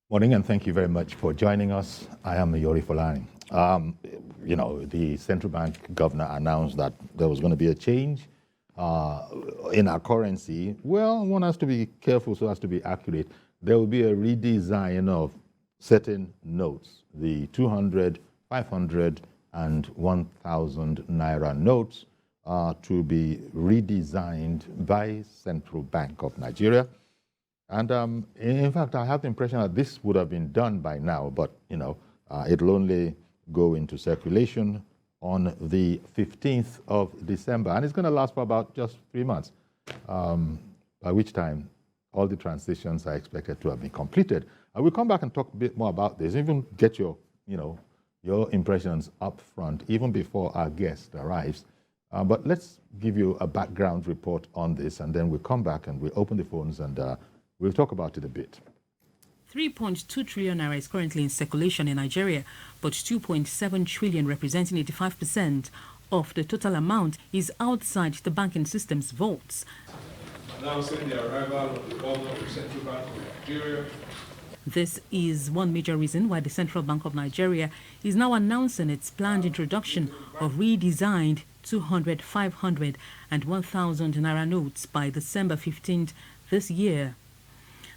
Morning, and thank you very much for joining us. I am Yori Folani. The central bank governor announced that there was going to be a change in our currency. Well, one has to be careful so as to be accurate. There will be a redesign of certain notes, the 200, 500, and 1,000 Naira notes to be redesigned by Central Bank of Nigeria. And in fact, I have the impression that this would have been done by now, but it'll only go into circulation on the 15th of December, and it's going to last for about just 3 months, by which time all the transitions are expected to have been completed. I will come back and talk a bit more about this, even get your impressions up front, even before our guest arrives. But let's give you a background report on this, and then we'll come back and we'll open the phones and we'll talk about it a bit. 3.2 trillion naira is currently in circulation in Nigeria, but 2.7 trillion, representing 85% of the total amount, is outside the banking system's vaults. Announcing the arrival of the governor of the Central Bank of Nigeria. This is one major reason why the Central Bank of Nigeria is now announcing its planned introduction of redesigned 200, 500, and 1,000 naira notes by December 15th this year.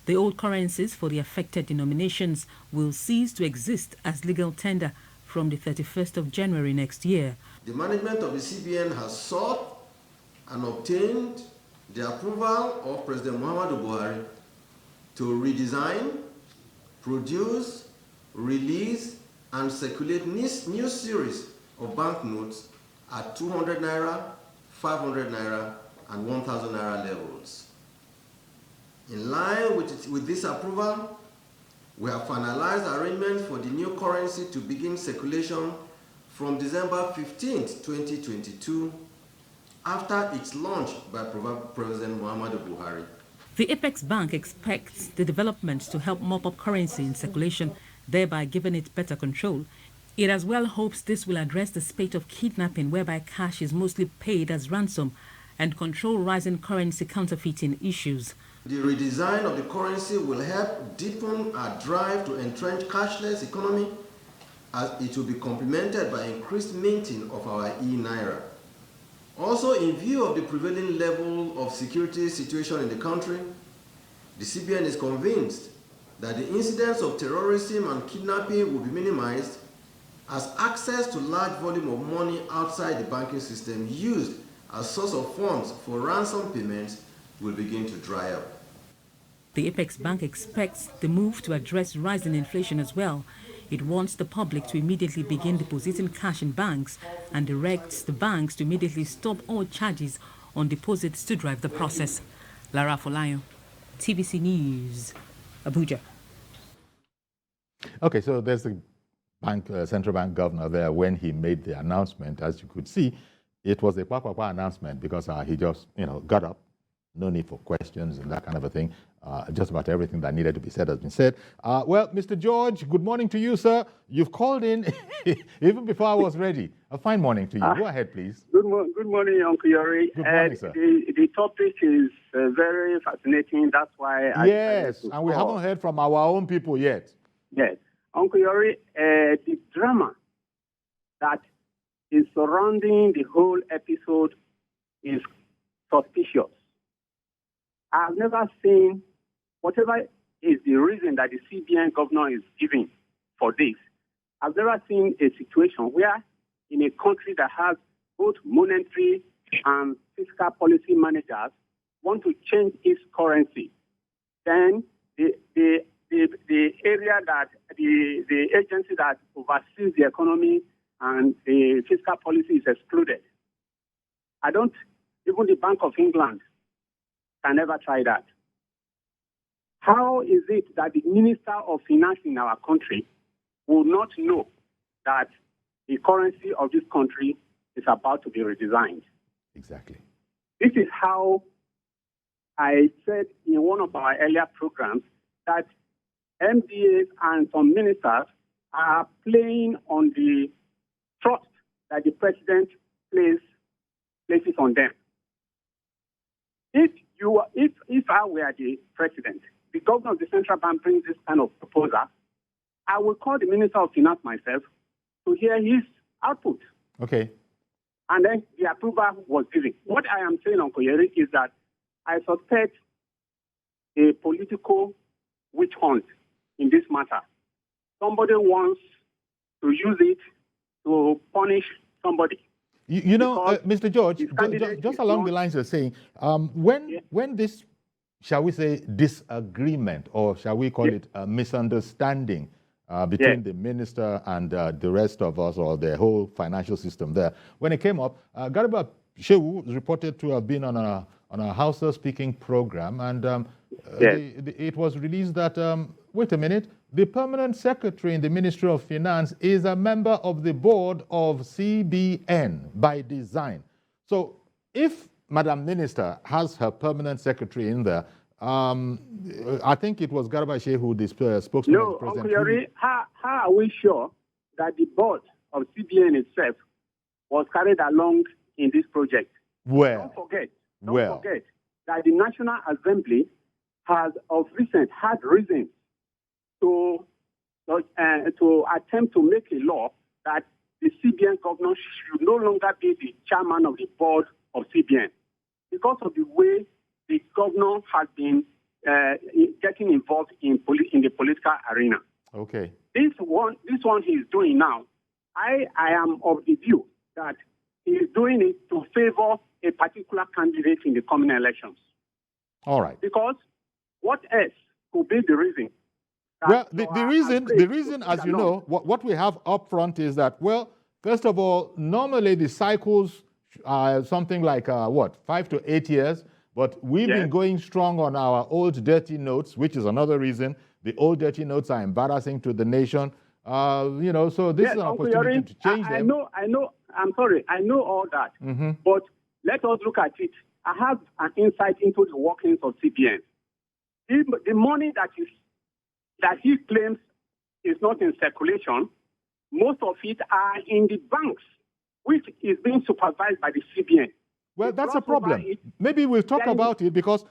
The old currencies for the affected denominations will cease to exist as legal tender from the 31st of January next year. The management of the CBN has sought and obtained the approval of President Muhammadu Buhari to redesign, produce, release, and circulate new series of banknotes at 200 naira, 500 naira, and 1,000 naira levels. In line with this approval, we have finalized arrangements for the new currency to begin circulation from December 15, 2022, after its launch by President Muhammadu Buhari. The Apex Bank expects the developments to help mop up currency in circulation, thereby giving it better control. It as well hopes this will address the spate of kidnapping, whereby cash is mostly paid as ransom, and control rising currency counterfeiting issues. The redesign of the currency will help deepen our drive to entrench cashless economy, as it will be complemented by increased minting of our e-Naira. Also, in view of the prevailing level of security situation in the country, the CBN is convinced that the incidence of terrorism and kidnapping will be minimized, as access to large volume of money outside the banking system used as source of funds for ransom payments will begin to dry up. The Apex Bank expects the move to address rising inflation as well. It wants the public to immediately begin depositing cash in banks and directs the banks to immediately stop all charges on deposits to drive the process. Lara Folayo, TVC News, Abuja. Okay, so there's the central bank governor there when he made the announcement. As you could see, it was a announcement because he just, got up. No need for questions and that kind of a thing. Just about everything that needed to be said has been said. Well, Mr. George, good morning to you, sir. You've called in even before I was ready. A fine morning to you. Go ahead, please. Good morning, Uncle Yori. Good morning, sir. The topic is very fascinating. That's why Yes, and we haven't heard from our own people yet. Yes. Uncle Yori, the drama that is surrounding the whole episode is suspicious. I've never seen, whatever is the reason that the CBN governor is giving for this, I've never seen a situation where in a country that has both monetary and fiscal policy managers want to change its currency, then the area that, the agency that oversees the economy and the fiscal policy is excluded. Even the Bank of England can never try that. How is it that the Minister of Finance in our country will not know that the currency of this country is about to be redesigned? Exactly. This is how I said in one of our earlier programs that MDAs and some ministers are playing on the trust that the president places on them. If I were the president, the governor of the central bank brings this kind of proposal, I will call the Minister of Finance myself to hear his output. Okay. And then the approval was given. What I am saying, Uncle Yeri, is that I suspect a political witch hunt in this matter. Somebody wants to use it to punish somebody. You know, Mr. George, just along the lines you're saying, when this, shall we say, disagreement, or shall we call it a misunderstanding between the minister and the rest of us, or the whole financial system there, when it came up, Garba Shehu was reported to have been on a Hausa speaking program, and it was released that, wait a minute, the permanent secretary in the Ministry of Finance is a member of the board of CBN by design. So if Madam Minister has her permanent secretary in there, I think it was Garba Shehu, the spokesman of the president. Uncle Yori, how are we sure that the board of CBN itself was carried along in this project? Well, don't forget that the National Assembly has of recent had reasons to attempt to make a law that the CBN governor should no longer be the chairman of the board of CBN because of the way the governor has been getting involved in the political arena. Okay. This one he is doing now, I am of the view that he is doing it to favor a particular candidate in the coming elections. All right. Because what else could be the reason? Well, the reason, as you know, what we have up front is that, well, first of all, normally the cycles are something like, 5 to 8 years, but we've been going strong on our old dirty notes, which is another reason. The old dirty notes are embarrassing to the nation, so this is an opportunity to change them. I know, I'm sorry, I know all that, but let us look at it. I have an insight into the workings of CBN. The money that he claims is not in circulation, most of it are in the banks, which is being supervised by the CBN. Well, that's a problem. Maybe we'll talk about it because,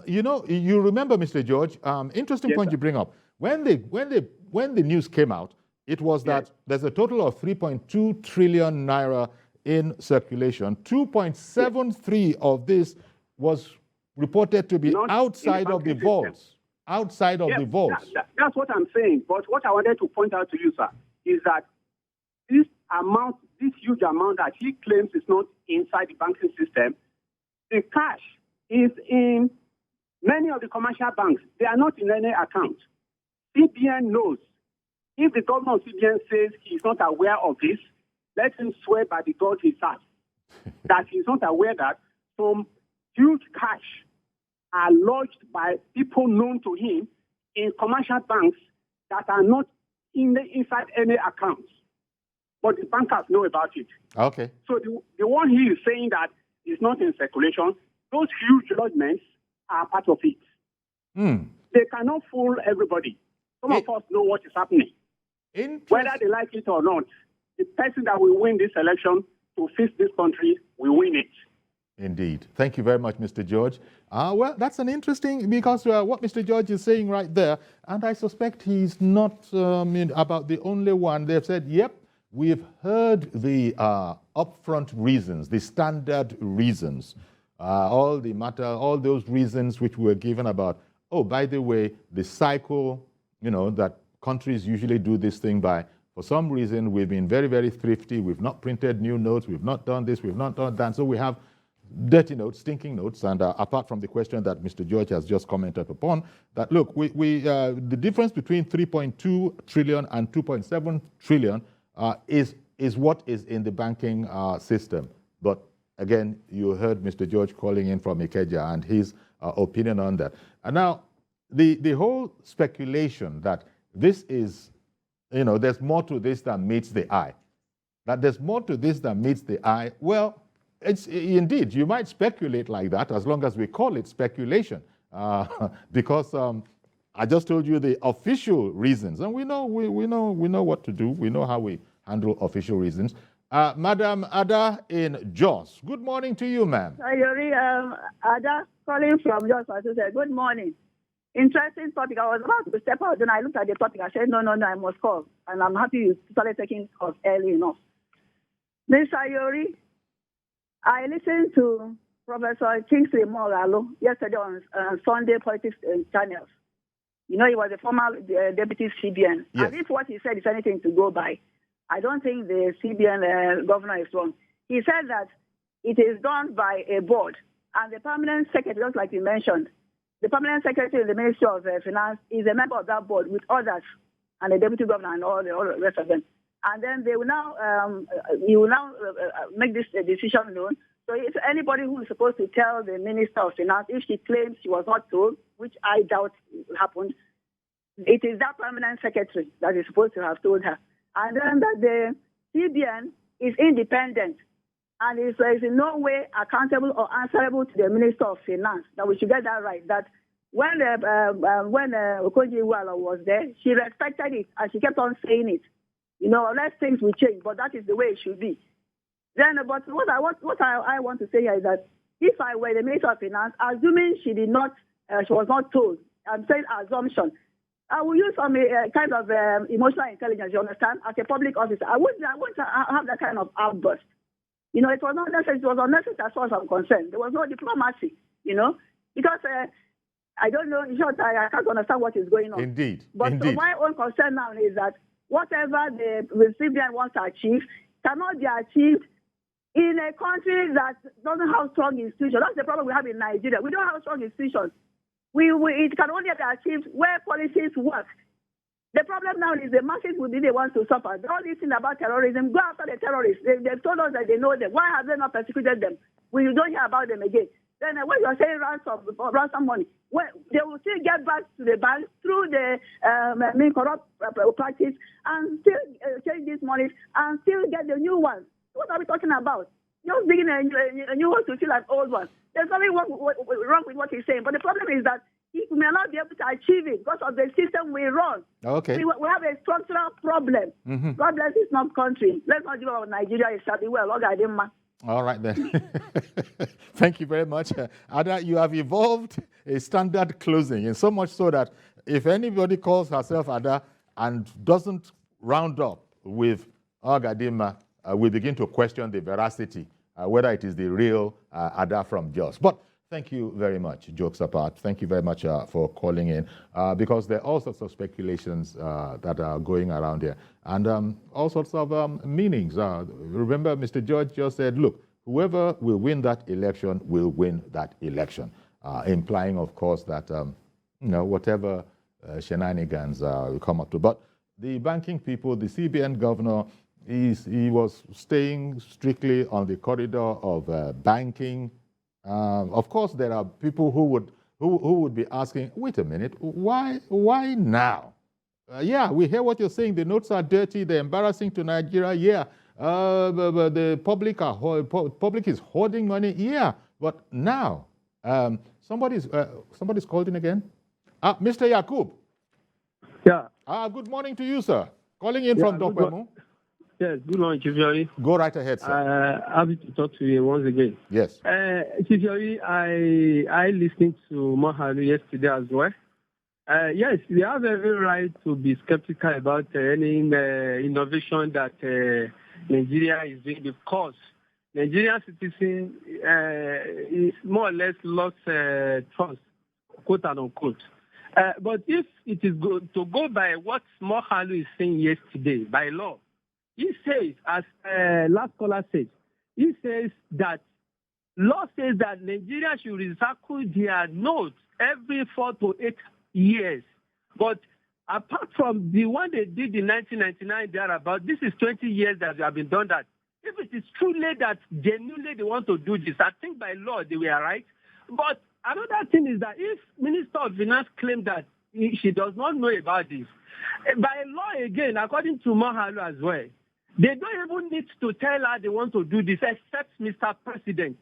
you remember, Mr. George, interesting point you bring up. When the news came out, it was that there's a total of 3.2 trillion naira in circulation. 2.73 of this was reported to be outside of the vaults. Outside of the vaults. That's what I'm saying. But what I wanted to point out to you, sir, is that this huge amount that he claims is not inside the banking system, the cash is in many of the commercial banks. They are not in any account. CBN knows. If the governor of CBN says he's not aware of this, let him swear by the God he serves that he's not aware that some huge cash are lodged by people known to him in commercial banks that are not inside any accounts. But the bankers know about it. Okay. So the one he is saying that is not in circulation, those huge lodgements are part of it. They cannot fool everybody. Some of us know what is happening. Whether they like it or not, the person that will win this election to fix this country will win it. Indeed. Thank you very much, Mr. George. Well, that's an interesting, because what Mr. George is saying right there, and I suspect he's not about the only one. They've said, yep, we've heard the upfront reasons, the standard reasons, all those reasons which were given about, oh, by the way, the cycle, that countries usually do this thing by. For some reason, we've been very, very thrifty. We've not printed new notes. We've not done this. We've not done that. So we have dirty notes, stinking notes, and apart from the question that Mr. George has just commented upon, that look, the difference between 3.2 trillion and 2.7 trillion is what is in the banking system. But again, you heard Mr. George calling in from Ikeja and his opinion on that. And now, the whole speculation that this is, there's more to this than meets the eye. That there's more to this than meets the eye. Well, it's indeed, you might speculate like that as long as we call it speculation, because I just told you the official reasons, and we know what to do. We know how we handle official reasons. Madam Ada in Jos. Good morning to you, ma'am. Yori, Ada calling from Jos. I said, good morning. Interesting topic. I was about to step out, then I looked at the topic. I said, no, I must call. And I'm happy you started taking calls early enough. Mr. Yori, I listened to Professor Kingsley Moghalu yesterday on Sunday Politics channels. You know, he was a former deputy CBN. Yes. And if what he said is anything to go by, I don't think the CBN governor is wrong. He said that it is done by a board, and the permanent secretary, just like you mentioned, the permanent secretary in the Ministry of Finance is a member of that board with others, and the deputy governor and all the rest of them. And then they will now, make this decision known. So if anybody who is supposed to tell the Minister of Finance, if she claims she was not told, which I doubt happened, it is that permanent secretary that is supposed to have told her. And then that the CBN is independent and is in no way accountable or answerable to the Minister of Finance. Now we should get that right. That when Okonjo-Iweala was there, she respected it and she kept on saying it. You know, unless things will change, but that is the way it should be. Then, but what I want to say here is that if I were the Minister of Finance, assuming she was not told, I'm saying assumption, I will use some kind of emotional intelligence, you understand, as a public officer. I wouldn't have that kind of outburst. You know, it was not necessary. It was unnecessary as far as I'm concerned. There was no diplomacy, you know, because I don't know, in short, I can't understand what is going on. Indeed. But Indeed. So my own concern now is that whatever the recipient wants to achieve cannot be achieved in a country that doesn't have strong institutions. That's the problem we have in Nigeria. We don't have strong institutions. It can only be achieved where policies work. The problem now is the masses will be the ones to suffer. All these things about terrorism, go after the terrorists. They've told us that they know them. Why have they not persecuted them? We don't hear about them again. Then when you're saying ransom money, they will still get back to the bank through the corrupt practice and still change these monies and still get the new ones. What are we talking about? Just digging a new one to fill an old one. There's nothing wrong with what he's saying. But the problem is that he may not be able to achieve it because of the system we run. Okay. We have a structural problem. Mm-hmm. Problem is not country. Let's not give up Nigeria. It shall be well. All right, then. Thank you very much. Ada, you have evolved a standard closing, and so much so that if anybody calls herself Ada and doesn't round up with Agadima, we begin to question the veracity, whether it is the real Ada from Jos. But thank you very much, jokes apart. Thank you very much for calling in, because there are all sorts of speculations that are going around here, and all sorts of meanings. Remember, Mr. George just said, look, whoever will win that election will win that election, implying, of course, that whatever shenanigans will come up to. But the banking people, the CBN governor, he was staying strictly on the corridor of banking. Of course, there are people who would be asking, wait a minute, why now? Yeah, we hear what you're saying. The notes are dirty. They're embarrassing to Nigeria. Yeah, the public is hoarding money. Yeah, but now somebody's called in again. Mr. Yakub. Yeah. Good morning to you, sir. Calling in from Dokwemu. Yes, good morning, Chief Yori. Go right ahead, sir. Happy to talk to you once again. Yes. Chief Yori, I listened to Moghalu yesterday as well. Yes, we have every right to be skeptical about any innovation that Nigeria is doing, because Nigerian citizens is more or less lost trust, quote and unquote. But if it is to go by what Moghalu is saying yesterday, by law, he says, as last caller said, he says that law says that Nigeria should recycle their notes every 4 to 8 years. But apart from the one they did in 1999 thereabout, this is 20 years that they have been done that. If it is truly that genuinely they want to do this, I think by law they were right. But another thing is that if Minister of Finance claimed that she does not know about this, by law again, according to Moghalu as well, they don't even need to tell her they want to do this, except Mr. President.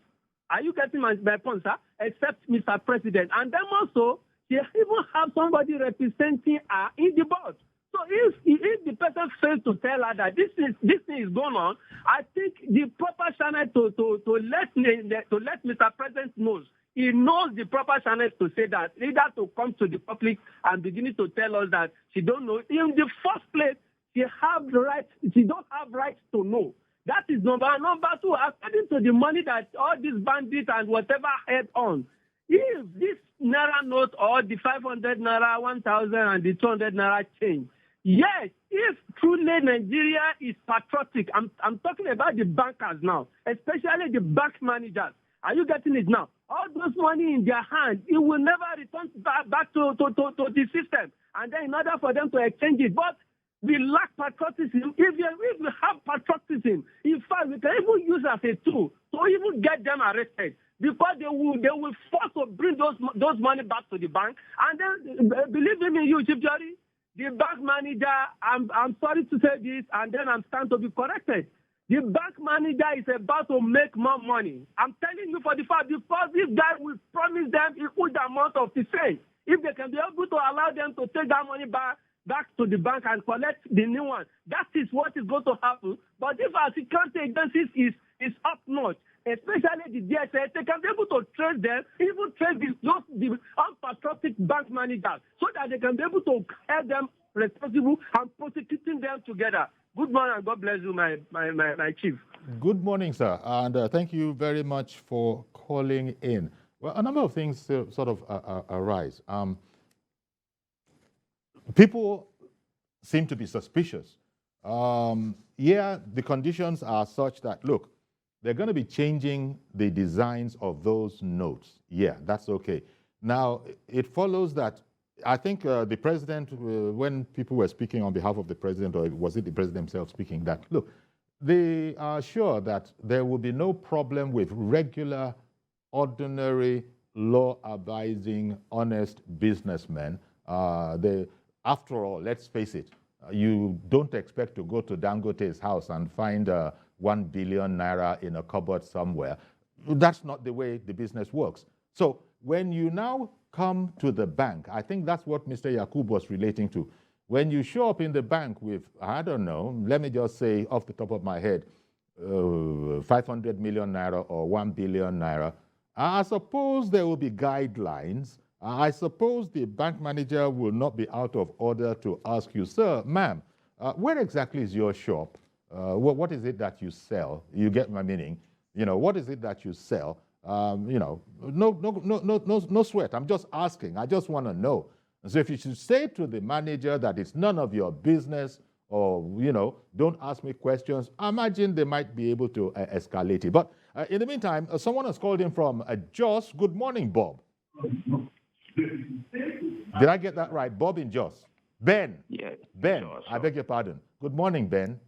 Are you getting my point, sir? Except Mr. President. And then also, they even have somebody representing her in the board. So if the person fails to tell her that this thing is going on, I think the proper channel to let Mr. President knows he knows the proper channels to say that, either to come to the public and beginning to tell us that she don't know. In the first place, she don't have rights to know. That is number one. Number two, according to the money that all these bandits and whatever head on, if this Naira note or the 500 Naira, 1,000 and the 200 Naira change, yes, if truly Nigeria is patriotic, I'm talking about the bankers now, especially the bank managers. Are you getting it now? All those money in their hand, it will never return back to the system. And then in order for them to exchange it. But we lack patriotism. If we have patriotism, in fact, we can even use as a tool to even get them arrested. Because they will force to bring those money back to the bank. And then, believe me, you, Chief Jury, the bank manager, I'm sorry to say this, and then I'm starting to be corrected. The bank manager is about to make more money. I'm telling you for the fact, because this guy will promise them equal the amount of the same. If they can be able to allow them to take that money back to the bank and collect the new one, that is what is going to happen. But if our security agencies is up north, especially the DSS, they can be able to trace them, even trace the unpatriotic bank managers, so that they can be able to hold them responsible and prosecuting them together. Good morning and God bless you, my chief. Good morning, sir, and thank you very much for calling in. Well, a number of things sort of arise. People seem to be suspicious. Yeah, the conditions are such that, look, they're going to be changing the designs of those notes. Yeah, that's okay. Now, it follows that I think the president, when people were speaking on behalf of the president, or was it the president himself speaking, that, look, they are sure that there will be no problem with regular, ordinary, law-abiding, honest businessmen. After all, let's face it, you don't expect to go to Dangote's house and find 1 billion Naira in a cupboard somewhere. That's not the way the business works. So when you now come to the bank, I think that's what Mr. Yakub was relating to. When you show up in the bank with, I don't know, let me just say off the top of my head, 500 million Naira or 1 billion Naira, I suppose there will be guidelines. I suppose the bank manager will not be out of order to ask you, sir, ma'am, where exactly is your shop? What is it that you sell? You get my meaning. You know, what is it that you sell? You know, no sweat. I'm just asking. I just want to know. And so if you should say to the manager that it's none of your business, or, you know, don't ask me questions, I imagine they might be able to escalate it. But in the meantime, someone has called in from Jos. Good morning, Bob. Did I get that right? Bob in Jos. Ben. Yes. Ben, Jos. I beg your pardon. Good morning, Ben.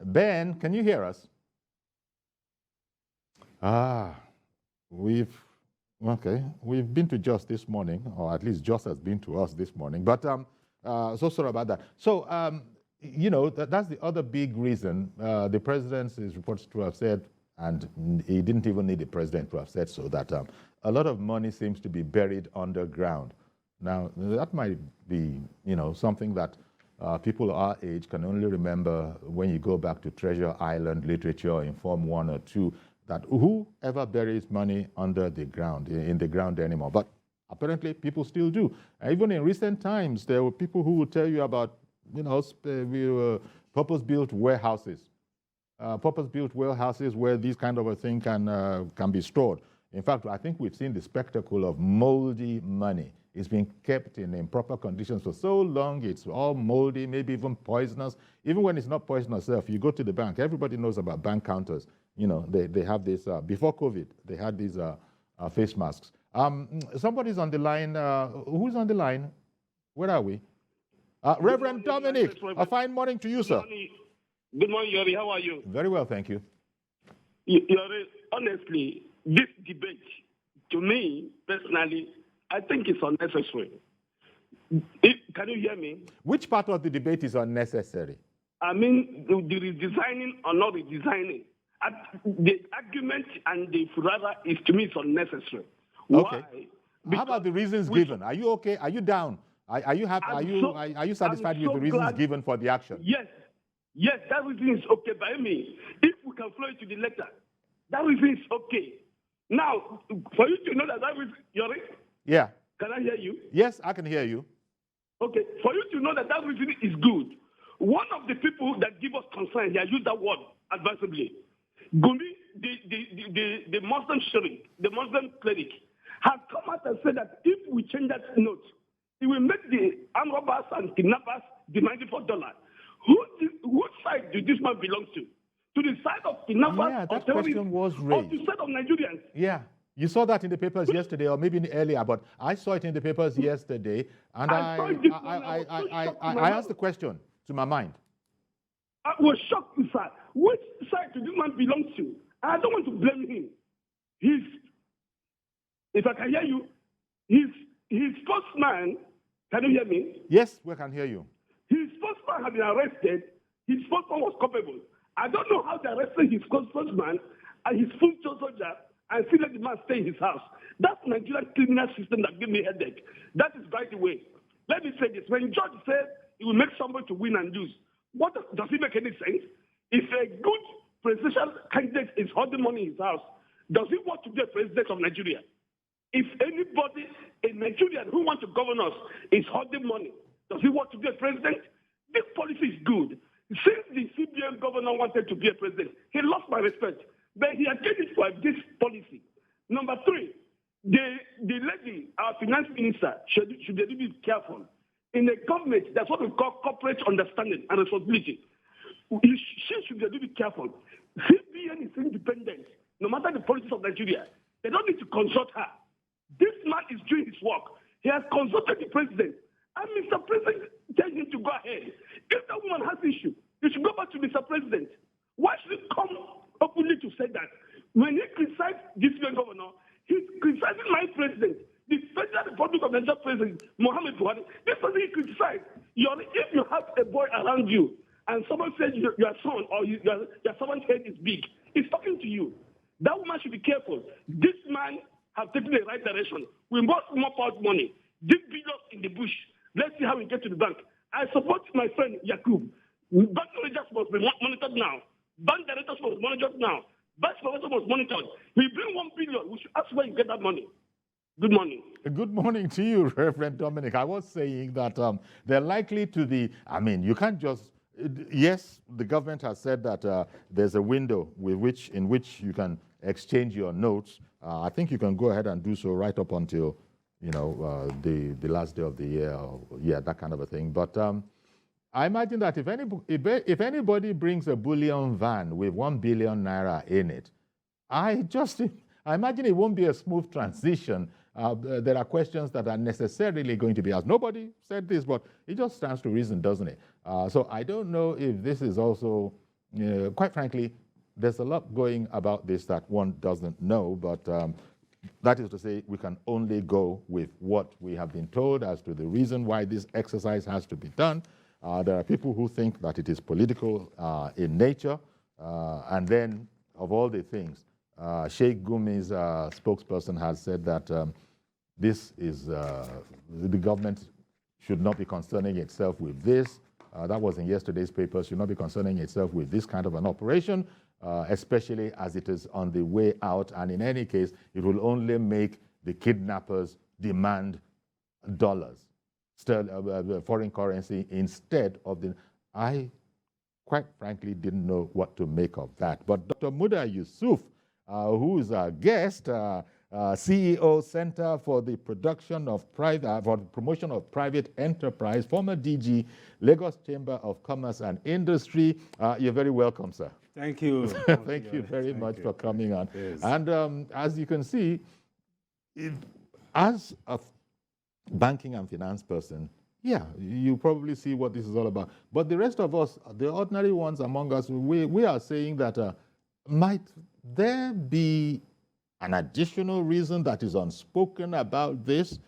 Ben, can you hear us? We've been to Jos this morning, or at least Jos has been to us this morning. But so sorry about that. So you know, that's the other big reason the president is reported to have said, and he didn't even need the president to have said so, that a lot of money seems to be buried underground. Now, that might be, you know, something that people our age can only remember when you go back to Treasure Island literature in Form 1 or 2, that whoever buries money under the ground, in the ground anymore. But apparently people still do. Even in recent times, there were people who would tell you about, you know, purpose-built warehouses. Purpose-built warehouses where these kind of a thing can be stored. In fact, I think we've seen the spectacle of moldy money. It's been kept in improper conditions for so long, it's all moldy, maybe even poisonous. Even when it's not poisonous, if you go to the bank, everybody knows about bank counters. You know, they have this, before COVID, they had these face masks. Somebody's on the line. Who's on the line? Where are we? Reverend Dominic, a fine morning to you, sir. Good morning, Yori. How are you? Very well, thank you. Yori, honestly, this debate, to me, personally, I think it's unnecessary. Can you hear me? Which part of the debate is unnecessary? I mean, the redesigning or not redesigning. The argument and the further is, to me, it's unnecessary. Okay. Why? How about the reasons given? Are you okay? Are you down? Are you happy? Are you satisfied with the reasons given for the action? Yes. Yes, that reason is okay by me. If we can flow it to the letter, that reason is okay. Now, for you to know that reason, Yori? Yeah. Can I hear you? Yes, I can hear you. Okay, for you to know that reason is good, one of the people that give us concern here, use that word advisably, Gumi, the Muslim Sharif, the Muslim cleric, has come out and said that if we change that note, it will make the armed robbers and kidnappers demanding for $. Whose side does this man belong to? To the side of kidnappers Yeah, that or question was or raised. to the side of Nigerians? Yeah. You saw that in the papers yesterday, or maybe earlier, but I saw it in the papers yesterday, and I asked the question to my mind. I was shocked, sir. Which side does this man belong to? I don't want to blame him. If I can hear you, his spokesman, can you hear me? Yes, we can hear you. His spokesman had been arrested. His spokesman was culpable. I don't know how they arrested his spokesman and his full soldier and still let the man stay in his house. That's Nigerian criminal system that gave me a headache. That is by the way. Let me say this. When George said he will make somebody to win and lose, does it make any sense? If a good presidential candidate is holding money in his house, does he want to be a president of Nigeria? If anybody, a Nigerian who wants to govern us, is holding money, does he want to be a president? This policy is good. Since the CBN governor wanted to be a president, he lost my respect. But he had taken it for this policy. Number 3, the lady, our finance minister, should be careful. In a government, that's what we call corporate understanding and responsibility. She should be careful. CBN is independent, no matter the politics of Nigeria. They don't need to consult her. This man is doing his work. He has consulted the president. And Mr. President tells him to go ahead. If that woman has issue, you should go back to Mr. President. Why should he come openly to say that? When he criticized this governor, he's criticizing my president, the Federal Republic of Nigeria President, Muhammad Buhari. This person he criticized. If you have a boy around you and someone says your son or your someone's head is big, he's talking to you. That woman should be careful. This man has taken the right direction. We must mop out money. Dig billions in the bush. Let's see how we get to the bank. I support my friend Yakub. Bank managers must be monitored now. Bank directors must be monitored now. Bank professors must be monitored. We bring 1 billion. We should ask where you get that money. Good morning. Good morning to you, Reverend Dominic. I was saying that they're likely to the, you can't just, yes, the government has said that there's a window in which you can exchange your notes. I think you can go ahead and do so right up until, the last day of the year, or, that kind of a thing. But I imagine that if anybody brings a bullion van with 1 billion naira in it, I imagine it won't be a smooth transition. There are questions that are necessarily going to be asked. Nobody said this, but it just stands to reason, doesn't it? So I don't know if this is also, quite frankly, there's a lot going about this that one doesn't know, but that is to say, we can only go with what we have been told as to the reason why this exercise has to be done. There are people who think that it is political in nature, and then of all the things, Sheikh Gumi's spokesperson has said that this is, the government should not be concerning itself with this. That was in yesterday's paper, should not be concerning itself with this kind of an operation, especially as it is on the way out. And in any case, it will only make the kidnappers demand dollars, foreign currency, instead of the... I, quite frankly, didn't know what to make of that. But Dr. Muda Yusuf, who is our guest, CEO, Center for the Promotion of Private Enterprise, former DG, Lagos Chamber of Commerce and Industry. You're very welcome, sir. Thank you. Thank you very much for coming on. Yes. And as you can see, as a banking and finance person, you probably see what this is all about. But the rest of us, the ordinary ones among us, we are saying that might there be an additional reason that is unspoken about this?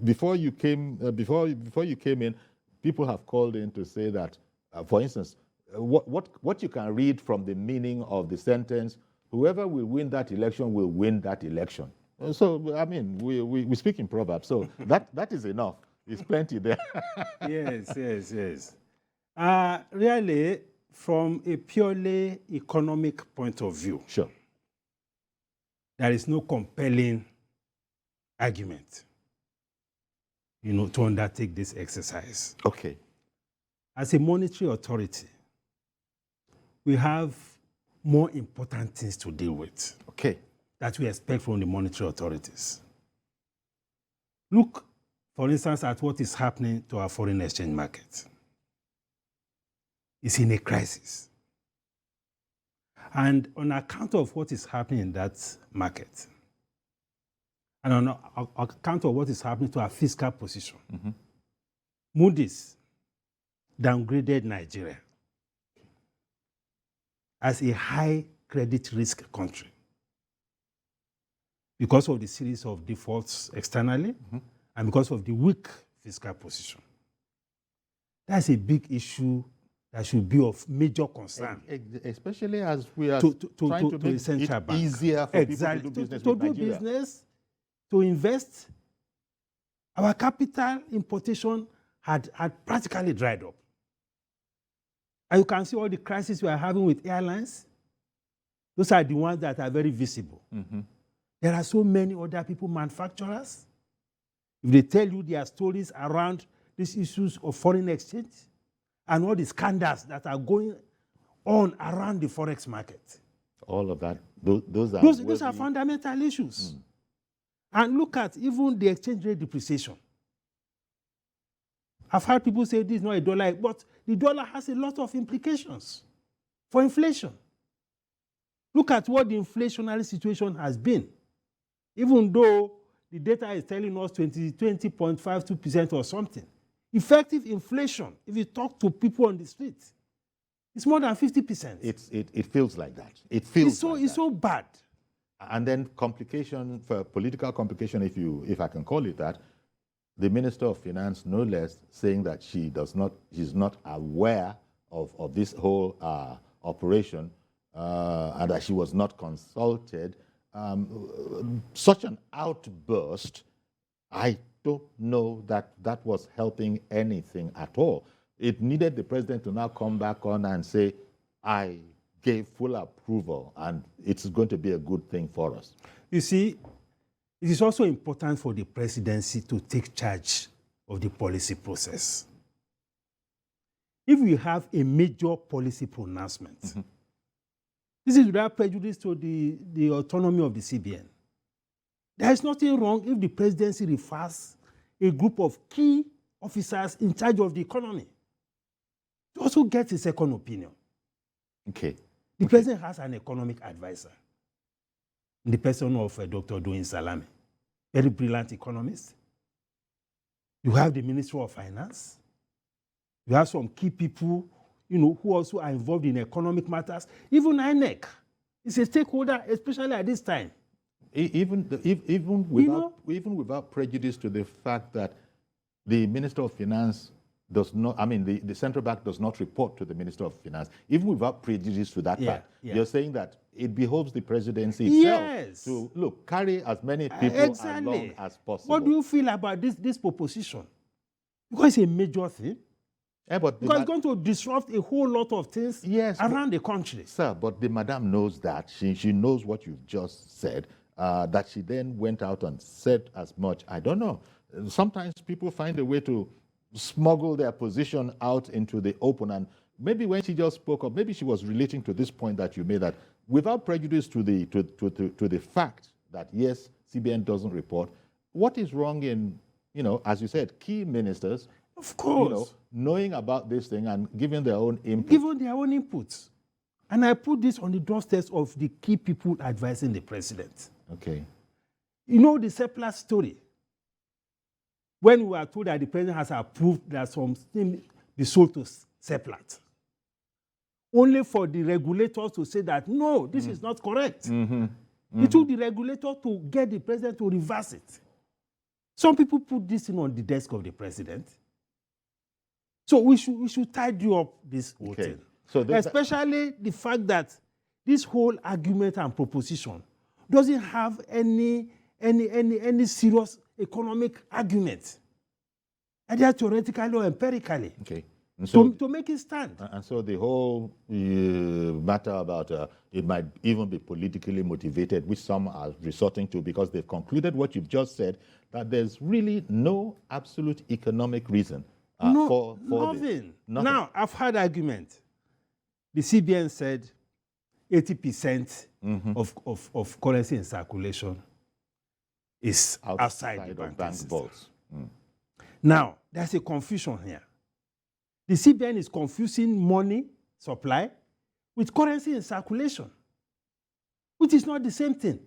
Before you came in, people have called in to say that, for instance, what you can read from the meaning of the sentence, whoever will win that election will win that election. So, I mean, we speak in proverbs, so that is enough. There's plenty there. Yes. Really, from a purely economic point of view, Sure. there is no compelling argument, to undertake this exercise. Okay. As a monetary authority, we have more important things to deal with. Okay. That we expect from the monetary authorities. Look, for instance, at what is happening to our foreign exchange market. It's in a crisis. And on account of what is happening in that market, and on account of what is happening to our fiscal position, Moody's downgraded Nigeria as a high credit risk country because of the series of defaults externally and because of the weak fiscal position. That's a big issue that should be of major concern. Especially as we are trying to make it easier for people to do business with Nigeria. Business, to invest. Our capital importation had practically dried up. And you can see all the crises we are having with airlines. Those are the ones that are very visible. There are so many other people, manufacturers. If they tell you their stories around these issues of foreign exchange and all the scandals that are going on around the forex market. All of that, those are fundamental issues. And look at even the exchange rate depreciation. I've heard people say this is not a dollar, but the dollar has a lot of implications for inflation. Look at what the inflationary situation has been. Even though the data is telling us 20.52% or something, effective inflation, if you talk to people on the street, it's more than 50%. It feels like that. It feels it's so bad. And then complication, for political complication, if I can call it that, the Minister of Finance, no less, saying that she's not aware of this whole operation and that she was not consulted. Such an outburst, I don't know that was helping anything at all. It needed the president to now come back on and say, I gave full approval and it's going to be a good thing for us. You see, it is also important for the presidency to take charge of the policy process. If we have a major policy pronouncement, this is without prejudice to the autonomy of the CBN. There is nothing wrong if the presidency refers a group of key officers in charge of the economy to also get a second opinion. Okay. The president has an economic advisor in the person of Dr. Doyin Salami, very brilliant economist. You have the Ministry of Finance. You have some key people, who also are involved in economic matters. Even INEC is a stakeholder, especially at this time. Even without prejudice to the fact that the Minister of Finance does not, the central bank does not report to the Minister of Finance, even without prejudice to that fact, you're saying that it behoves the presidency itself to, carry as many people along as possible. What do you feel about this proposition? Because it's a major thing. Because it's going to disrupt a whole lot of things around the country. Sir, but the madam knows that. She knows what you've just said, that she then went out and said as much. I don't know. Sometimes people find a way to smuggle their position out into the open, and maybe when she just spoke up, maybe she was relating to this point that you made, that without prejudice to the fact that yes, CBN doesn't report, what is wrong in, as you said, key ministers, of course, knowing about this thing and giving their own input? Giving their own inputs. And I put this on the doorsteps of the key people advising the president. Okay. The surplus story. When we were told that the president has approved that something be sold to surplus, only for the regulators to say that, no, this is not correct. It took the regulator to get the president to reverse it. Some people put this in on the desk of the president. So we should tidy up this whole thing. So especially the fact that this whole argument and proposition doesn't have any serious economic argument, either theoretically or empirically. Okay. to make it stand. And so the whole matter about it might even be politically motivated, which some are resorting to because they've concluded what you've just said, that there's really no absolute economic reason for nothing. Nothing. Now, I've heard argument. The CBN said 80% of currency in circulation is outside the bank vaults. Now, there's a confusion here. The CBN is confusing money supply with currency in circulation, which is not the same thing.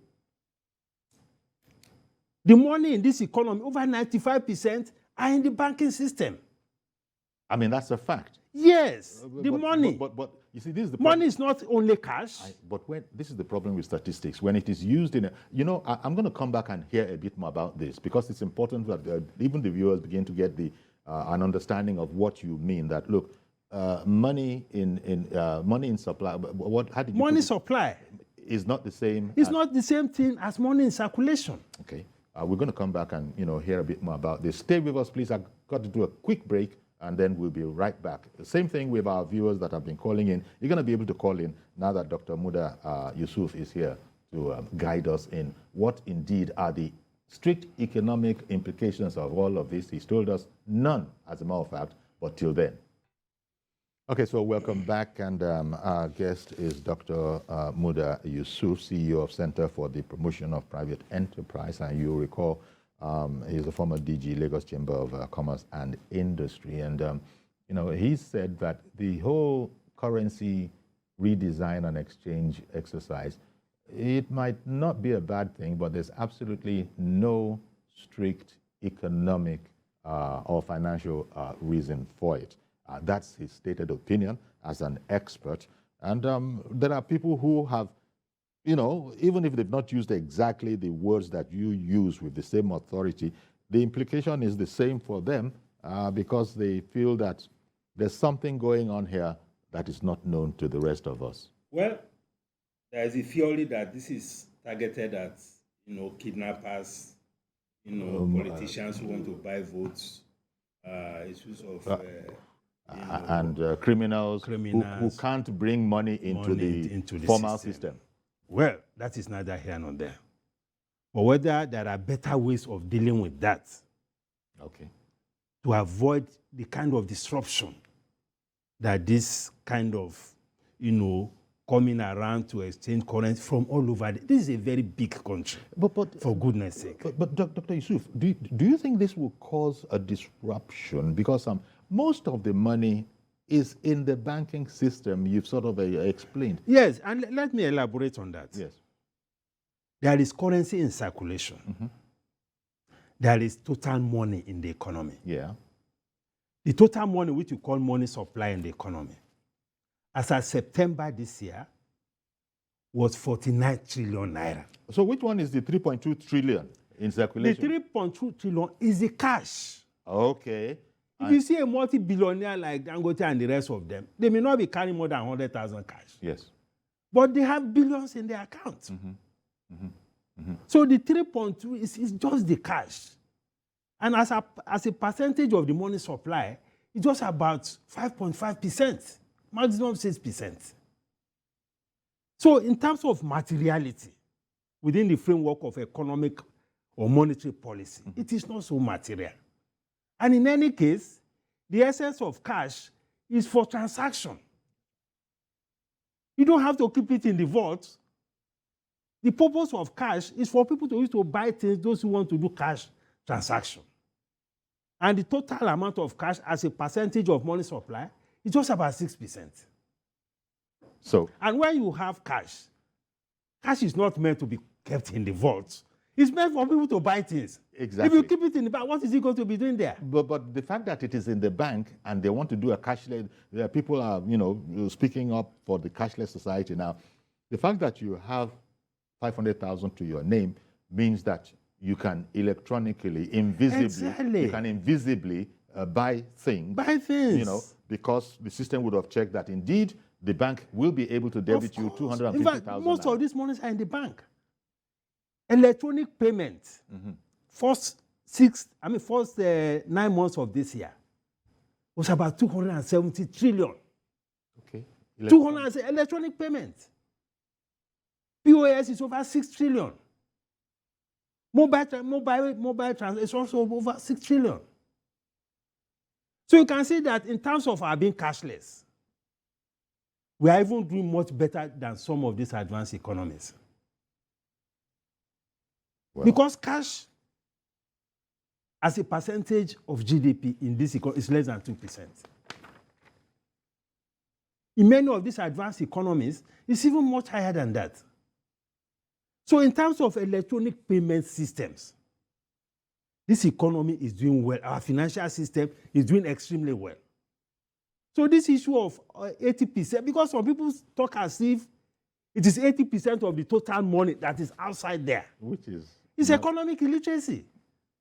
The money in this economy, over 95%, are in the banking system. I mean, that's a fact. Yes, the money. But you see, this is the money is not only cash. But this is the problem with statistics. When it is used in I'm going to come back and hear a bit more about this because it's important that even the viewers begin to get an understanding of what you mean. That look, money in supply. How did you money supply is not the same. It's not the same thing as money in circulation. Okay, we're going to come back and hear a bit more about this. Stay with us, please. I've got to do a quick break. And then we'll be right back. The same thing with our viewers that have been calling in. You're going to be able to call in now that Dr. Muda Yusuf is here to guide us in what indeed are the strict economic implications of all of this. He's told us none, as a matter of fact, but till then. Okay, so welcome back. And our guest is Dr. Muda Yusuf, CEO of Center for the Promotion of Private Enterprise. And you'll recall he's a former DG, Lagos Chamber of Commerce and Industry. And, he said that the whole currency redesign and exchange exercise, it might not be a bad thing, but there's absolutely no strict economic or financial reason for it. That's his stated opinion as an expert. And there are people who have even if they've not used exactly the words that you use with the same authority, the implication is the same for them because they feel that there's something going on here that is not known to the rest of us. Well, there is a theory that this is targeted at, kidnappers, politicians who want to buy votes, issues of... and criminals who can't bring money into the formal system. Well, that is neither here nor there. But whether there are better ways of dealing with that, okay, to avoid the kind of disruption that this kind of, coming around to exchange currency from all over. This is a very big country, but for goodness sake. But Dr. Yusuf, do you think this will cause a disruption? Because most of the money is in the banking system, you've sort of explained. Yes, and let me elaborate on that. Yes. There is currency in circulation. There is total money in the economy. Yeah. The total money, which we call money supply in the economy, as of September this year, was 49 trillion naira. So which one is the 3.2 trillion in circulation? The 3.2 trillion is the cash. Okay. If you see a multi-billionaire like Dangote and the rest of them, they may not be carrying more than 100,000 cash. Yes. But they have billions in their accounts. So the 3.2 is just the cash. And as a percentage of the money supply, it's just about 5.5%, maximum 6%. So in terms of materiality, within the framework of economic or monetary policy, it is not so material. And in any case, the essence of cash is for transaction. You don't have to keep it in the vault. The purpose of cash is for people to use to buy things, those who want to do cash transaction. And the total amount of cash as a percentage of money supply is just about 6%. And when you have cash is not meant to be kept in the vault. It's meant for people to buy things. Exactly. If you keep it in the bank, what is he going to be doing there? But the fact that it is in the bank and they want to do a cashless, people are, speaking up for the cashless society now. The fact that you have 500,000 to your name means that you can electronically, invisibly, buy things. Because the system would have checked that indeed the bank will be able to debit you 250,000. In fact, most of these monies are in the bank. Electronic payment, first 9 months of this year, was about 270 trillion. Okay. 200 electronic payments. POS is over 6 trillion. Mobile transaction is also over 6 trillion. So you can see that in terms of our being cashless, we are even doing much better than some of these advanced economies. Well, because cash as a percentage of GDP in this economy is less than 2%. In many of these advanced economies, it's even much higher than that. So in terms of electronic payment systems, this economy is doing well. Our financial system is doing extremely well. So this issue of 80%, because some people talk as if it is 80% of the total money that is outside there. Which is? It's economic illiteracy.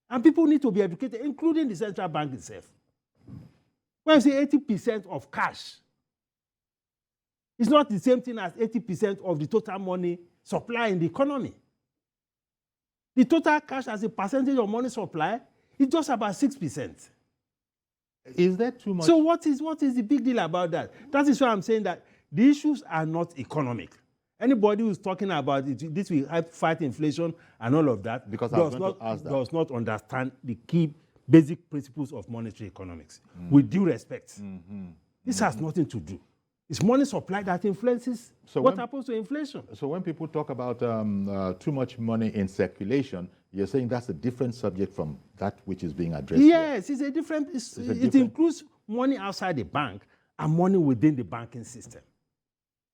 And people need to be educated, including the central bank itself. When you say 80% of cash, it's not the same thing as 80% of the total money supply in the economy. The total cash as a percentage of money supply is just about 6%. Is that too much? So what is the big deal about that? That is why I'm saying that the issues are not economic. Anybody who's talking about it, this will help fight inflation and all of that, because does not understand the key basic principles of monetary economics. With due respect, this has nothing to do. It's money supply that influences what happens to inflation. So when people talk about too much money in circulation, you're saying that's a different subject from that which is being addressed. Yes, it's a different. It includes money outside the bank and money within the banking system.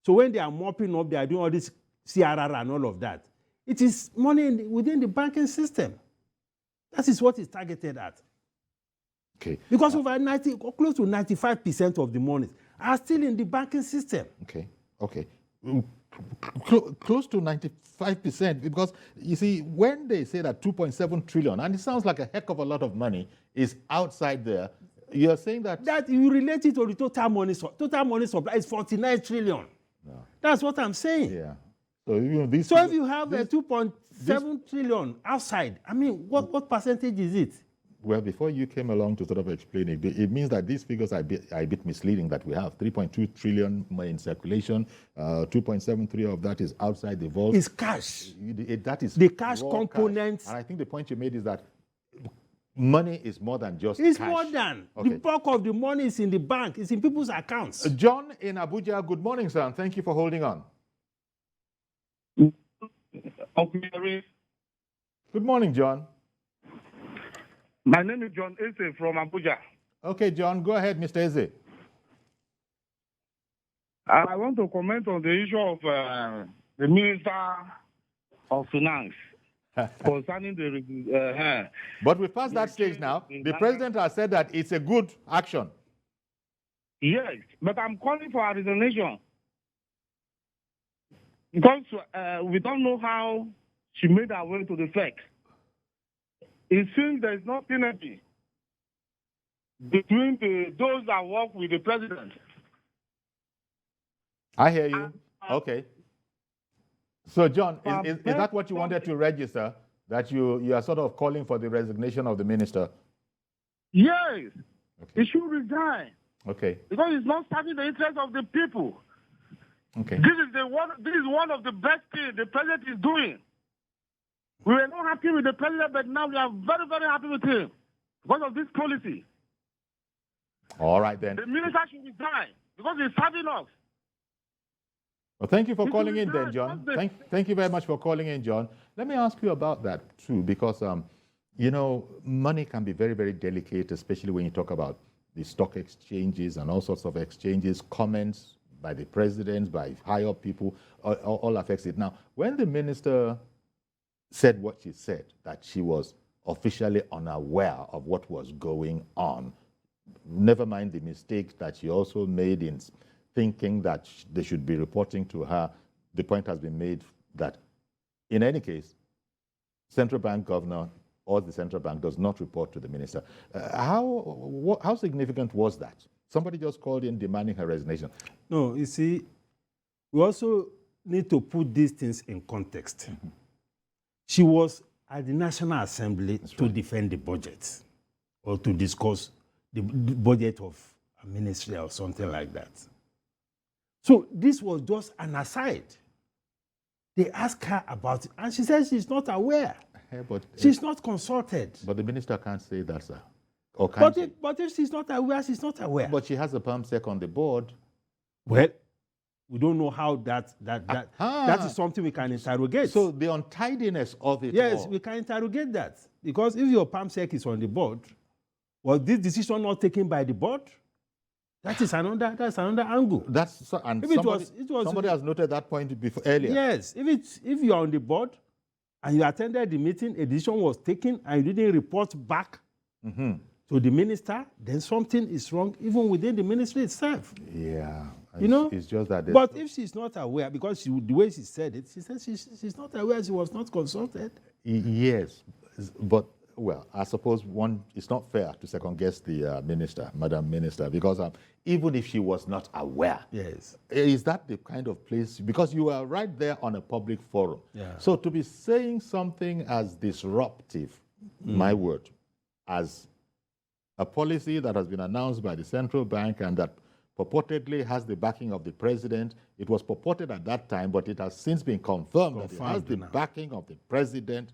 So when they are mopping up, they are doing all this CRR and all of that. It is money within the banking system. That is what it's targeted at. Okay. Because over close to 95% of the money are still in the banking system. Okay. Okay. Close to 95%, because you see, when they say that 2.7 trillion, and it sounds like a heck of a lot of money, is outside there, you're saying that you relate it to the total money supply is 49 trillion. No. That's what I'm saying. Yeah. So, if you have a 2.7 trillion outside, I mean, what percentage is it? Well, before you came along to sort of explain it, it means that these figures are a bit misleading, that we have 3.2 trillion in circulation, 2.73 of that is outside the vault. It's cash. That is the cash component. And I think the point you made is that money is more than just it's cash. It's more than. Okay. The bulk of the money is in the bank. It's in people's accounts. John in Abuja, good morning, sir, and thank you for holding on. Good morning, John. My name is John Eze from Abuja. Okay, John, go ahead, Mr. Eze. I want to comment on the issue of the Minister of Finance concerning the... But we've passed that stage now. The President has said that it's a good action. Yes, but I'm calling for a resignation. Because we don't know how she made her way to the FEC. It seems there's no synergy between those that work with the president. I hear you. Okay. So, John, is that what you wanted to register? That you are sort of calling for the resignation of the minister? Yes. Okay. He should resign. Okay. Because it's not serving the interest of the people. Okay. This is one of the best things the president is doing. We were not happy with the president, but now we are very, very happy with him because of this policy. All right, then. The minister should resign because he's serving us. Well, thank you for calling in then, John. Thank you very much for calling in, John. Let me ask you about that, too, because, money can be very, very delicate, especially when you talk about the stock exchanges and all sorts of exchanges, comments by the president, by high-up people, all affects it. Now, when the minister said what she said, that she was officially unaware of what was going on, never mind the mistake that she also made in thinking that they should be reporting to her, the point has been made that, in any case, central bank governor or the central bank does not report to the minister. How significant was that? Somebody just called in demanding her resignation. No, you see, we also need to put these things in context. Mm-hmm. She was at the National Assembly to defend the budget or to discuss the budget of a ministry or something like that. So this was just an aside. They asked her about it, and she said she's not aware. But, she's not consulted. But the minister can't say that, sir. Or but if she's not aware, she's not aware. But she has a PAMSEC on the board. Well, we don't know how that is something we can interrogate. So the untidiness of it yes, all. we can interrogate that. Because if your PAMSEC is on the board, was this decision not taken by the board? That's another angle. Somebody has noted that point before earlier. Yes, if you are on the board and you attended the meeting, a decision was taken and you didn't report back to the minister, then something is wrong even within the ministry itself. Yeah, it's just that. But if she's not aware, because the way she said it, she said she's not aware, she was not consulted. Yes, but. Well, I suppose it's not fair to second guess the minister, Madam Minister, because even if she was not aware, yes, is that the kind of place, because you are right there on a public forum. Yeah. So to be saying something as disruptive, my word, as a policy that has been announced by the central bank and that purportedly has the backing of the president, it was purported at that time, but it has since been confirmed that it has the backing of the president.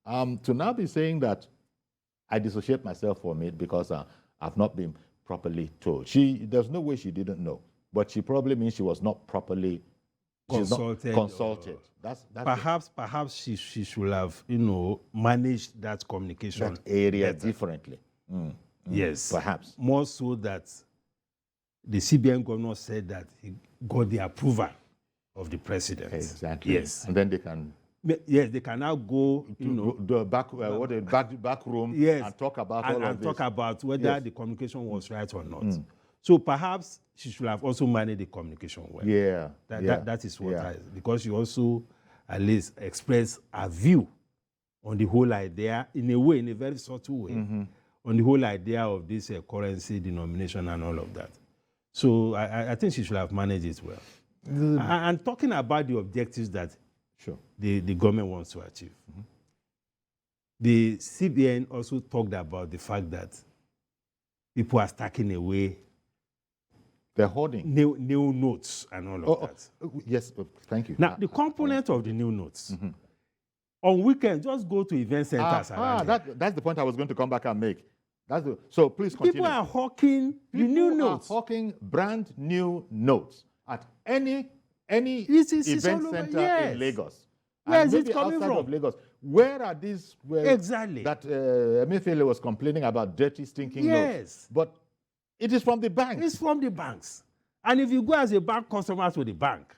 To now be saying that I dissociate myself from it because I've not been properly told. There's no way she didn't know, but she probably means she was not properly consulted. Perhaps she should have, managed that communication that area better. Differently. Yes, perhaps more so that the CBN governor said that he got the approval of the president. Exactly. Yes, and then they can. Yes, they can now go to the back room and talk about all of this. Talk about whether the communication was right or not. So perhaps she should have also managed the communication well. Yeah. That is what because she also at least expressed her view on the whole idea in a very subtle way, on the whole idea of this currency denomination and all of that. So I think she should have managed it well. And talking about the objectives that the government wants to achieve. The CBN also talked about the fact that people are stacking away. They're hoarding. New notes and all of that. Yes, thank you. Now, the component of the new notes. On weekends, just go to event centers. That's the point I was going to come back and make. So please continue. People are hawking the new notes. People are hawking brand new notes at any event center in Lagos. Where is it coming from? Of Lagos. Where are these? Exactly. That Emefiele was complaining about dirty, stinking notes. But it is from the banks. It's from the banks. And if you go as a bank customer to the bank,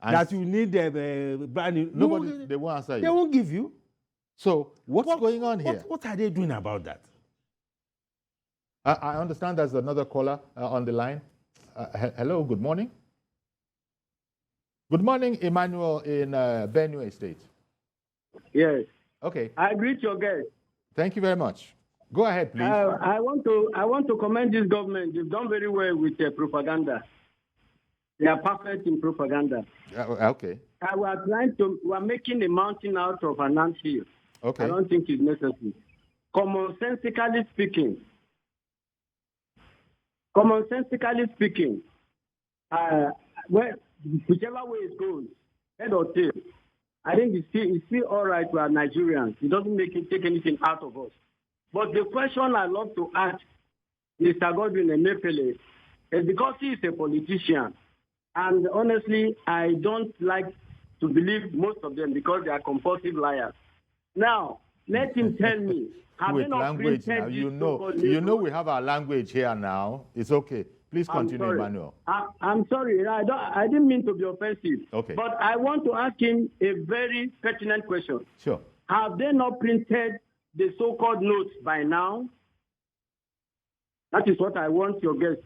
that you need a brand new... They won't answer you. They won't give you. So what's going on here? What are they doing about that? I understand there's another caller on the line. Hello, good morning. Good morning, Emmanuel in Benue State. Yes. Okay. I greet your guest. Thank you very much. Go ahead, please. I want to commend this government. They've done very well with propaganda. They are perfect in propaganda. Okay. We are making a mountain out of an anthill. Okay. I don't think it's necessary. Commonsensically speaking, whichever way it goes, head or tail, I think it's still all right to our Nigerians. It doesn't take anything out of us. But the question I love to ask Mr. Godwin Emefiele is because he is a politician, and honestly, I don't like to believe most of them because they are compulsive liars. Now, let him tell me, have they not language printed now. You know we have our language here now. It's okay. Please continue, Emmanuel. I'm sorry. I didn't mean to be offensive. Okay. But I want to ask him a very pertinent question. Sure. Have they not printed the so-called notes by now? That is what I want your guest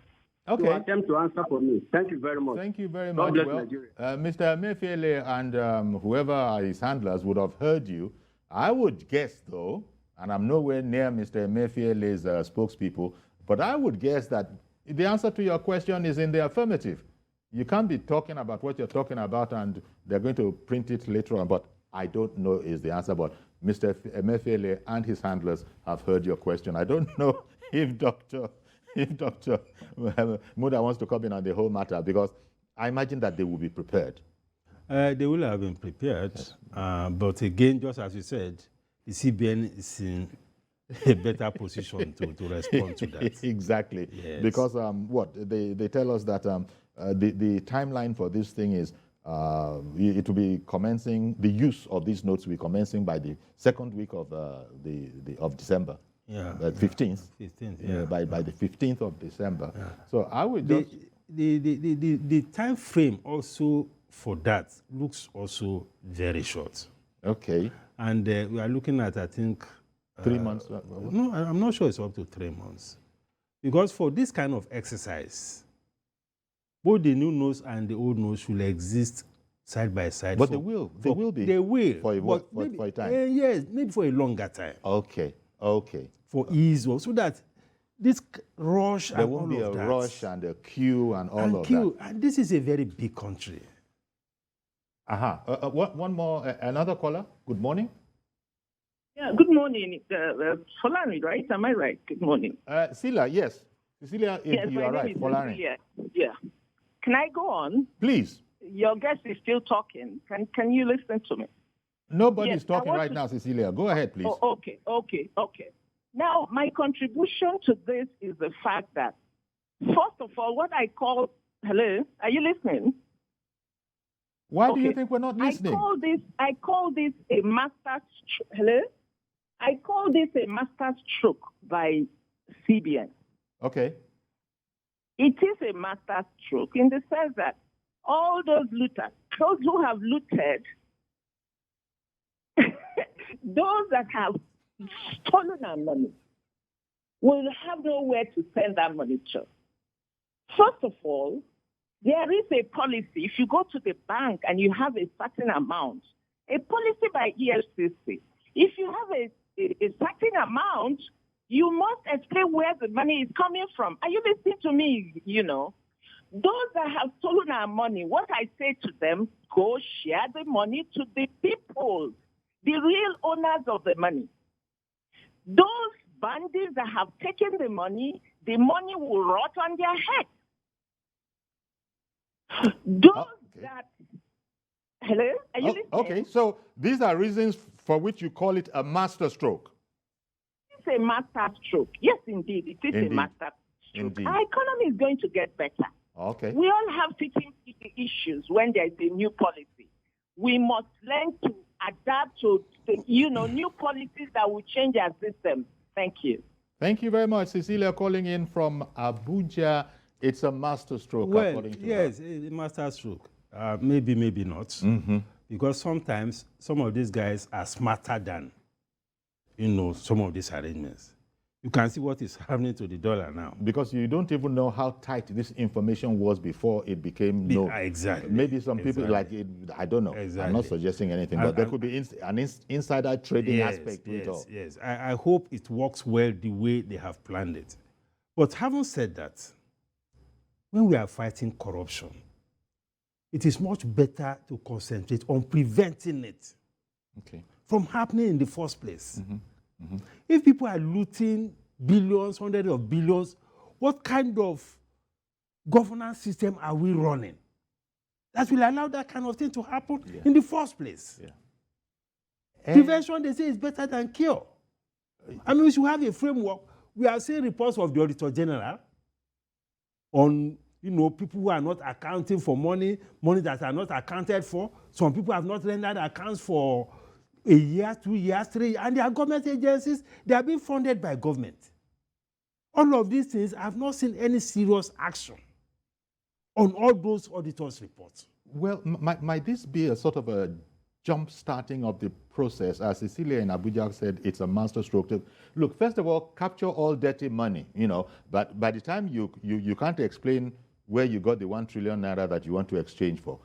to attempt to answer for me. Thank you very much. Thank you very much. God bless Nigeria. Mr. Emefiele and whoever are his handlers would have heard you. I would guess, though, and I'm nowhere near Mr. Emefiele's spokespeople, but I would guess that the answer to your question is in the affirmative. You can't be talking about what you're talking about and they're going to print it later on, but I don't know is the answer. But Mr. Emefiele and his handlers have heard your question. I don't know if Dr. Muda wants to come in on the whole matter, because I imagine that they will be prepared. They will have been prepared, yes. But again, just as you said, the CBN is in a better position to respond to that. Exactly, yes. Because they tell us that the timeline for this thing is it will be commencing, the use of these notes will be commencing by the second week of December. Yeah, 15th. 15th. Yeah, by the 15th of December. Yeah. So I would just the time frame also for that looks also very short. Okay. And we are looking at, I think, 3 months. No, I'm not sure it's up to 3 months, because for this kind of exercise, both the new notes and the old notes should exist side by side. But they will be. They will. For a time. Yes, maybe for a longer time. Okay. For ease, so that this rush there and won't all be of a that. rush and a queue and all of that. And this is a very big country. One more, another caller. Good morning. Yeah, good morning. Folani, right? Am I right? Good morning. Cecilia, yes. Cecilia, yes, you are right. Folani. Yeah. Can I go on? Please. Your guest is still talking. Can you listen to me? Nobody's talking right now, Cecilia. Go ahead, please. Oh, okay. Now, my contribution to this is the fact that, first of all, what I call, hello, are you listening? Why do you think we're not listening? I call this a master, hello? I call this a master stroke by CBN. Okay. It is a master stroke in the sense that all those looters, those who have looted, those that have stolen our money, will have nowhere to send that money to. First of all, there is a policy. If you go to the bank and you have a certain amount, a policy by EFCC, if you have a certain amount, you must explain where the money is coming from. Are you listening to me? Those that have stolen our money, what I say to them, go share the money to the people, the real owners of the money. Those bandits that have taken the money will rot on their head. Hello? Are you listening? Okay, so these are reasons for which you call it a master stroke. It's a master stroke. Yes, indeed. It is a master stroke. Indeed. Our economy is going to get better. Okay. We all have teaching issues when there is a new policy. We must learn to adapt to new policies that will change our system. Thank you. Thank you very much, Cecilia, calling in from Abuja. It's a master stroke, according to yes, her. a master stroke. Maybe not. Mm-hmm. Because sometimes some of these guys are smarter than, some of these arrangements. You can see what is happening to the dollar now. Because you don't even know how tight this information was before it became known. Exactly. Maybe some people like it, I don't know. Exactly. I'm not suggesting anything, but there could be an insider trading aspect to it all. Yes, I hope it works well the way they have planned it. But having said that, when we are fighting corruption, it is much better to concentrate on preventing it from happening in the first place. Mm-hmm. Mm-hmm. If people are looting billions, hundreds of billions, what kind of governance system are we running that will allow that kind of thing to happen in the first place? Prevention, they say, is better than cure. I mean, we should have a framework. We are seeing reports of the Auditor General on people who are not accounting for money that are not accounted for. Some people have not rendered accounts for a year, 2 years, 3 years, and they are government agencies. They are being funded by government. All of these things, I have not seen any serious action on all those auditors' reports. Well, might this be a sort of a jump starting of the process? As Cecilia in Abuja said, it's a master stroke. Look, first of all, capture all dirty money, but by the time you can't explain where you got the 1 trillion naira that you want to exchange for,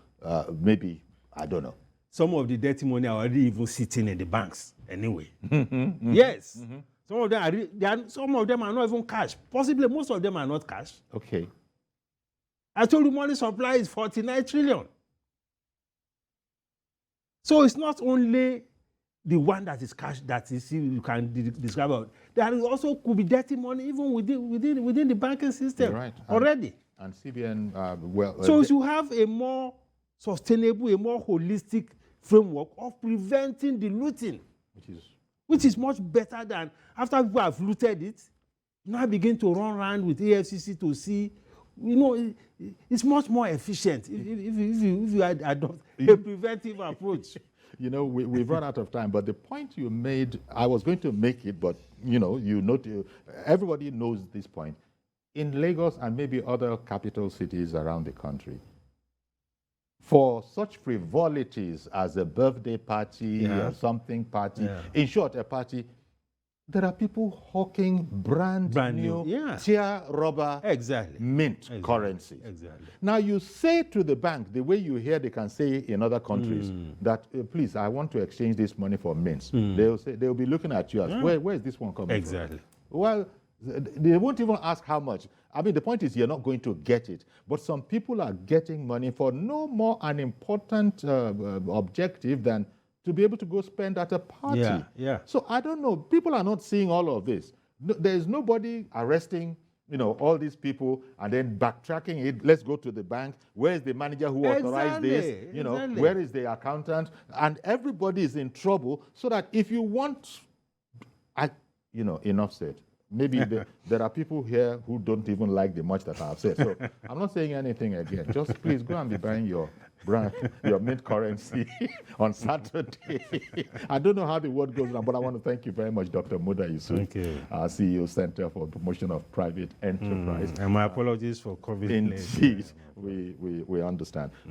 maybe, I don't know. Some of the dirty money are already even sitting in the banks anyway. Mm-hmm. Yes. Mm-hmm. Some of them are not even cash. Possibly most of them are not cash. Okay. I told you money supply is 49 trillion. So it's not only the one that is cash, that is you can describe out. There is also could be dirty money even within the banking system. You're right. Already. And CBN, so you have a more sustainable, a more holistic framework of preventing the looting, which is much better than after people have looted it, now begin to run around with AFCC to see. You know, it's much more efficient if you adopt a preventive approach. You know, we've run out of time, but the point you made, I was going to make it, but everybody knows this point. In Lagos and maybe other capital cities around the country, for such frivolities as a birthday party or something party, in short, a party, there are people hawking brand new tear rubber mint currency. Exactly. Now you say to the bank, the way you hear they can say in other countries, that please, I want to exchange this money for mints. They'll be looking at you as, where is this one coming from? Well, they won't even ask how much. I mean, the point is you're not going to get it. But some people are getting money for no more an important objective than to be able to go spend at a party. So I don't know. People are not seeing all of this. There's nobody arresting, all these people and then backtracking it. Let's go to the bank. Where is the manager who authorized this? Where is the accountant? And everybody is in trouble so that if you want, enough said. Maybe there are people here who don't even like the much that I have said. So I'm not saying anything again. Just please go and be buying your mint currency on Saturday. I don't know how the word goes now, but I want to thank you very much, Dr. Muda Yusuf, CEO, Center for Promotion of Private Enterprise. And my apologies for COVID-19. Indeed, we understand.